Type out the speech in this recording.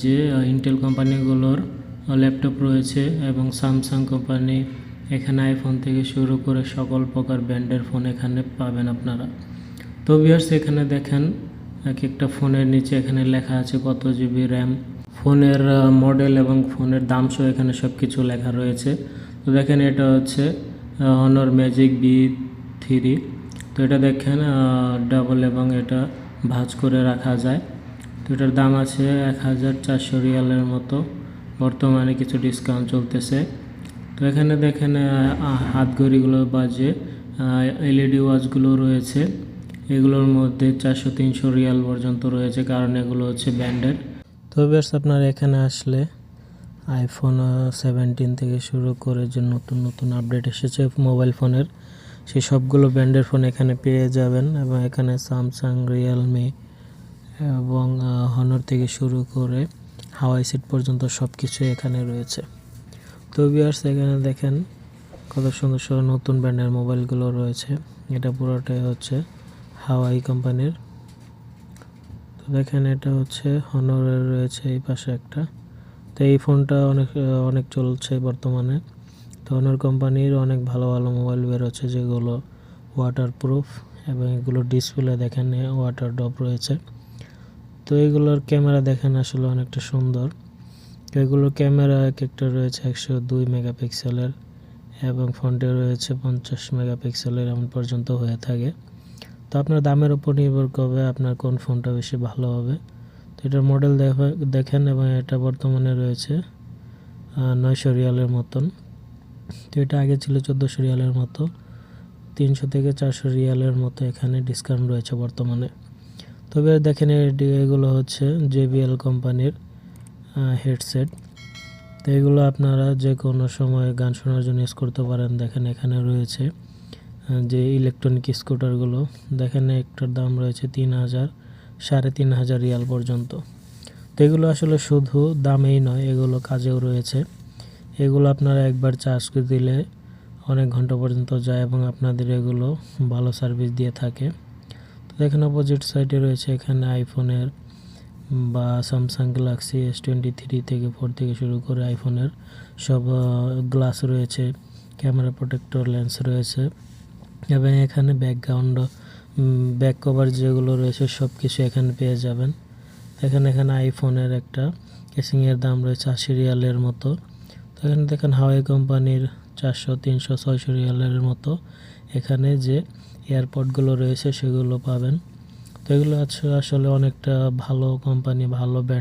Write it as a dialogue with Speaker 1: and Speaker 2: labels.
Speaker 1: যে ইন্টেল কোম্পানিগুলোর ল্যাপটপ রয়েছে এবং স্যামসাং কোম্পানি, এখানে আইফোন থেকে শুরু করে সকল প্রকার ব্র্যান্ডের ফোন এখানে পাবেন আপনারা। তো ভিউয়ার্স, এখানে দেখেন এক একটা ফোনের নিচে এখানে লেখা আছে কত জিবি র্যাম, ফোনের মডেল এবং ফোনের দাম সহ এখানে সব কিছু লেখা রয়েছে। তো দেখেন এটা হচ্ছে Honor Magic B3। তো এটা দেখেন ডাবল এবং এটা ভাঁজ করে রাখা যায়। তো এটার দাম আছে 1400 রিয়ালের মতো, বর্তমানে কিছু ডিসকাউন্ট চলতেছে। তো এখানে দেখেন হাত ঘড়িগুলো বাজে LED ওয়াচগুলো রয়েছে, এগুলোর মধ্যে 400-300 রিয়াল পর্যন্ত রয়েছে, কারণ এগুলো হচ্ছে ব্র্যান্ডের। তো বেশ, আপনারা এখানে আসলে আইফোন 17 থেকে শুরু করে যে নতুন নতুন আপডেট এসেছে মোবাইল ফোনের, সেই সবগুলো ব্র্যান্ডের ফোন এখানে পেয়ে যাবেন। এবং এখানে স্যামসাং, রিয়েলমি এবং হনর থেকে শুরু করে হাওয়াই সেট পর্যন্ত সব কিছু এখানে রয়েছে। তো ভিউয়ার্স, এখানে দেখেন কত সুন্দর সুন্দর নতুন ব্র্যান্ডের মোবাইলগুলো রয়েছে। এটা পুরোটাই হচ্ছে হাওয়াই কোম্পানির। তো দেখেন এটা হচ্ছে হনরের রয়েছে এই পাশে একটা। তো এই ফোনটা অনেক চলছে বর্তমানে। তো হনর কোম্পানির অনেক ভালো ভালো মোবাইল বেরোচ্ছে যেগুলো ওয়াটারপ্রুফ, এবং এগুলো ডিসপ্লে দেখেন ওয়াটার ড্রপ রয়েছে। তো এগুলোর ক্যামেরা দেখেন আসলে অনেকটা সুন্দর। তো এগুলোর ক্যামেরা একটা রয়েছে 102 মেগাপিক্সেলের এবং ফ্রন্টে রয়েছে 50 মেগাপিক্সেলের এমন পর্যন্ত হয়ে থাকে। তো আপনার দামের উপর নির্ভর করবে আপনার কোন ফোনটা বেশি ভালো হবে। তো এটার মডেল দেখেন, এবং এটা বর্তমানে রয়েছে 900 রিয়ালের মতন। তো এটা আগে ছিল 1400 রিয়ালের মতো, 300 থেকে 400 রিয়ালের মতো এখানে ডিসকাউন্ট রয়েছে বর্তমানে। তবে দেখেন এগুলো হচ্ছে JBL কোম্পানির হেডসেট। তো এগুলো আপনারা যে কোনো সময় গান শোনার জন্য ইউজ করতে পারেন। দেখেন এখানে রয়েছে যে ইলেকট্রনিক স্কুটারগুলো, দেখেন একটার দাম রয়েছে 3000-3500 রিয়াল পর্যন্ত। তো এগুলো আসলে শুধু দামেই নয়, এগুলো কাজেও রয়েছে। এগুলো আপনারা একবার চার্জ করে দিলে অনেক ঘন্টা পর্যন্ত যায় এবং আপনাদের এগুলো ভালো সার্ভিস দিয়ে থাকে। তো দেখেন অপোজিট সাইডে রয়েছে এখানে আইফোনের বা স্যামসাং গ্যালাক্সি S23 থেকে 4 থেকে শুরু করে আইফোনের সব গ্লাস রয়েছে, ক্যামেরা প্রোটেক্টর লেন্স রয়েছে, এবং এখানে ব্যাক কভার যেগুলো রয়েছে সব কিছু এখানে পেয়ে যাবেন। এখানে আইফোনের একটা কেসিংয়ের দাম রয়েছে 80 রিয়ালের মতো। তো এখানে দেখেন হাওয়াই কোম্পানির 400, 300, 600 রিয়ালের মতো এখানে যে এয়ারপডগুলো রয়েছে সেগুলো পাবেন। তো এগুলো আসলে অনেকটা ভালো কোম্পানি, ভালো ব্র্যান্ড।